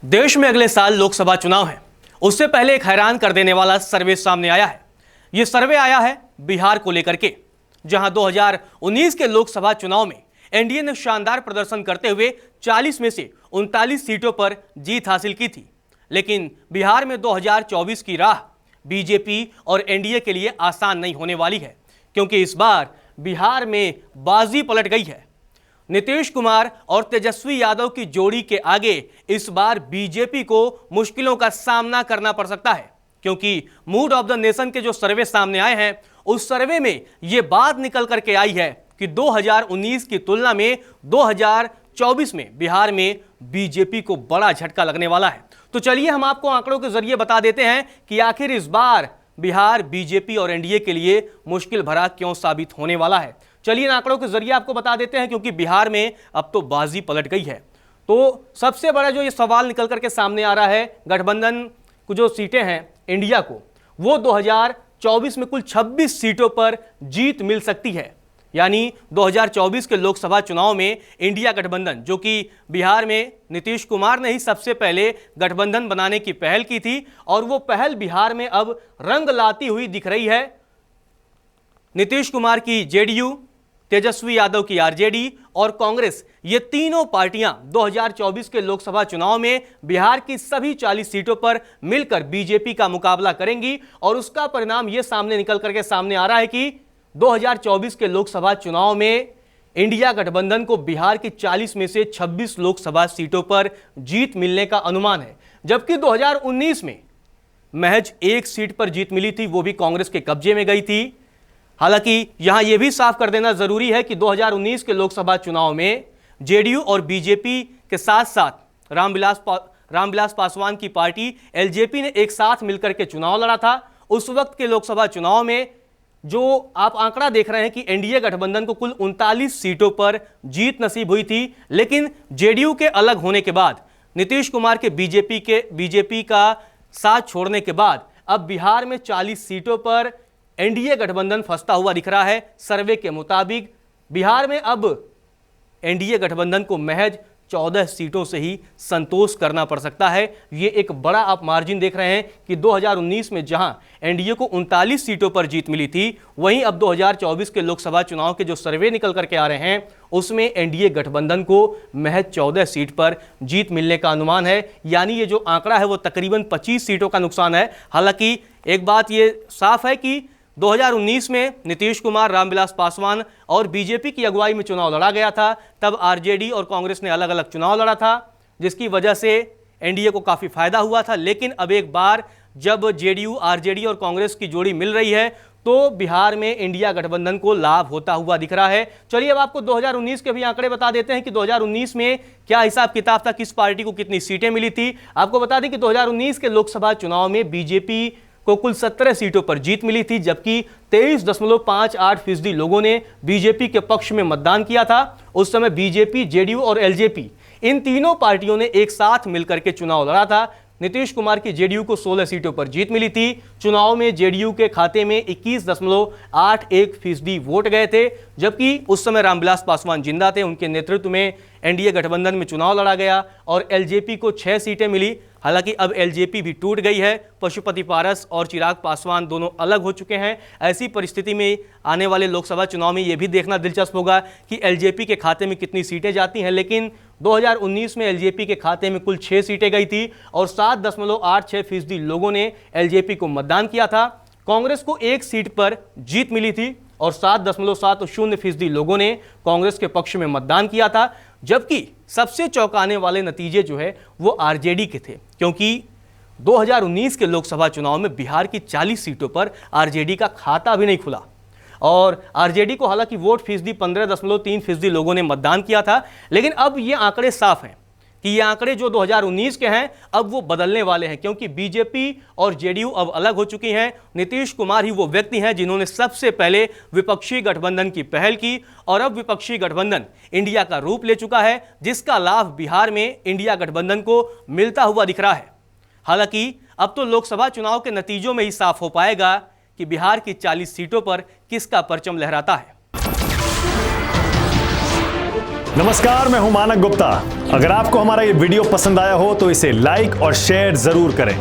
देश में अगले साल लोकसभा चुनाव है। उससे पहले एक हैरान कर देने वाला सर्वे सामने आया है। यह सर्वे आया है बिहार को लेकर के, जहां 2019 के लोकसभा चुनाव में एनडीए ने शानदार प्रदर्शन करते हुए 40 में से 39 सीटों पर जीत हासिल की थी। लेकिन बिहार में 2024 की राह बीजेपी और एनडीए के लिए आसान नहीं होने वाली है, क्योंकि इस बार बिहार में बाजी पलट गई है। नीतीश कुमार और तेजस्वी यादव की जोड़ी के आगे इस बार बीजेपी को मुश्किलों का सामना करना पड़ सकता है, क्योंकि मूड ऑफ द नेशन के जो सर्वे सामने आए हैं, उस सर्वे में यह बात निकल करके आई है कि 2019 की तुलना में 2024 में बिहार में बीजेपी को बड़ा झटका लगने वाला है। तो चलिए हम आपको आंकड़ों के जरिए बता देते हैं कि आखिर इस बार बिहार बीजेपी और एनडीए के लिए मुश्किल भरा क्यों साबित होने वाला है। चलिए आंकड़ों के जरिए आपको बता देते हैं, क्योंकि बिहार में अब तो बाजी पलट गई है। तो सबसे बड़ा जो ये सवाल निकल करके सामने आ रहा है, गठबंधन को जो सीटें हैं इंडिया को, वो 2024 में कुल 26 सीटों पर जीत मिल सकती है। यानी 2024 के लोकसभा चुनाव में इंडिया गठबंधन, जो कि बिहार में नीतीश कुमार ने ही सबसे पहले गठबंधन बनाने की पहल की थी, और वो पहल बिहार में अब रंग लाती हुई दिख रही है। नीतीश कुमार की जेडीयू, तेजस्वी यादव की आरजेडी और कांग्रेस, ये तीनों पार्टियां 2024 के लोकसभा चुनाव में बिहार की सभी 40 सीटों पर मिलकर बीजेपी का मुकाबला करेंगी। और उसका परिणाम यह सामने निकल करके सामने आ रहा है कि 2024 के लोकसभा चुनाव में इंडिया गठबंधन को बिहार की 40 में से 26 लोकसभा सीटों पर जीत मिलने का अनुमान है, जबकि 2019 में महज एक सीट पर जीत मिली थी, वो भी कांग्रेस के कब्जे में गई थी। हालांकि यहां यह भी साफ कर देना जरूरी है कि 2019 के लोकसभा चुनाव में जेडीयू और बीजेपी के साथ साथ रामविलास पासवान की पार्टी एलजेपी ने एक साथ मिलकर के चुनाव लड़ा था। उस वक्त के लोकसभा चुनाव में जो आप आंकड़ा देख रहे हैं कि एनडीए गठबंधन को कुल 39 सीटों पर जीत नसीब हुई थी, लेकिन जेडीयू के अलग होने के बाद, नीतीश कुमार के बीजेपी का साथ छोड़ने के बाद अब बिहार में 40 सीटों पर एनडीए गठबंधन फंसता हुआ दिख रहा है। सर्वे के मुताबिक बिहार में अब एनडीए गठबंधन को महज 14 सीटों से ही संतोष करना पड़ सकता है। ये एक बड़ा आप मार्जिन देख रहे हैं कि 2019 में जहां एनडीए को 39 सीटों पर जीत मिली थी, वहीं अब 2024 के लोकसभा चुनाव के जो सर्वे निकल करके आ रहे हैं, उसमें एनडीए गठबंधन को महज 14 सीट पर जीत मिलने का अनुमान है। यानी ये जो आंकड़ा है वो तकरीबन 25 सीटों का नुकसान है। हालांकि एक बात ये साफ है कि 2019 में नीतीश कुमार, रामविलास पासवान और बीजेपी की अगुवाई में चुनाव लड़ा गया था। तब आरजेडी और कांग्रेस ने अलग अलग चुनाव लड़ा था, जिसकी वजह से एनडीए को काफ़ी फायदा हुआ था। लेकिन अब एक बार जब जेडीयू, आरजेडी और कांग्रेस की जोड़ी मिल रही है, तो बिहार में इंडिया गठबंधन को लाभ होता हुआ दिख रहा है। चलिए अब आपको 2019 के भी आंकड़े बता देते हैं कि 2019 में क्या हिसाब किताब था, किस पार्टी को कितनी सीटें मिली थी। आपको बता दें कि 2019 के लोकसभा चुनाव में बीजेपी को कुल 17 सीटों पर जीत मिली थी, जबकि 23.58% लोगों ने बीजेपी के पक्ष में मतदान किया था। उस समय बीजेपी, जेडीयू और एलजेपी, इन तीनों पार्टियों ने एक साथ मिलकर के चुनाव लड़ा था। नीतीश कुमार की जेडीयू को 16 सीटों पर जीत मिली थी। चुनाव में जेडीयू के खाते में 21.81% वोट गए थे, जबकि उस समय रामविलास पासवान जिंदा थे। उनके नेतृत्व में एनडीए गठबंधन में चुनाव लड़ा गया और एलजेपी को 6 सीटें मिली। हालांकि अब एलजेपी भी टूट गई है। पशुपति पारस और चिराग पासवान दोनों अलग हो चुके हैं। ऐसी परिस्थिति में आने वाले लोकसभा चुनाव में यह भी देखना दिलचस्प होगा कि एलजेपी के खाते में कितनी सीटें जाती हैं। लेकिन 2019 में एलजेपी के खाते में कुल 6 सीटें गई थी और 7.86% लोगों ने एलजेपी को मतदान किया था। कांग्रेस को एक सीट पर जीत मिली थी और 7.70% लोगों ने कांग्रेस के पक्ष में मतदान किया था। जबकि सबसे चौंकाने वाले नतीजे जो है वो आरजेडी के थे, क्योंकि 2019 के लोकसभा चुनाव में बिहार की 40 सीटों पर आरजेडी का खाता भी नहीं खुला। और आरजेडी को हालांकि वोट फीसदी 15.3% लोगों ने मतदान किया था। लेकिन अब ये आंकड़े साफ हैं कि ये आंकड़े जो 2019 के हैं अब वो बदलने वाले हैं, क्योंकि बीजेपी और जेडीयू अब अलग हो चुकी हैं। नीतीश कुमार ही वो व्यक्ति हैं जिन्होंने सबसे पहले विपक्षी गठबंधन की पहल की, और अब विपक्षी गठबंधन इंडिया का रूप ले चुका है, जिसका लाभ बिहार में इंडिया गठबंधन को मिलता हुआ दिख रहा है। हालांकि अब तो लोकसभा चुनाव के नतीजों में ही साफ हो पाएगा कि बिहार की 40 सीटों पर किसका परचम लहराता है। नमस्कार, मैं हूं मानक गुप्ता। अगर आपको हमारा ये वीडियो पसंद आया हो तो इसे लाइक और शेयर जरूर करें,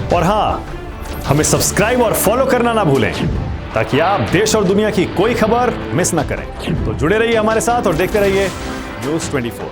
और हां, हमें सब्सक्राइब और फॉलो करना ना भूलें ताकि आप देश और दुनिया की कोई खबर मिस ना करें। तो जुड़े रहिए हमारे साथ और देखते रहिए न्यूज़ 24।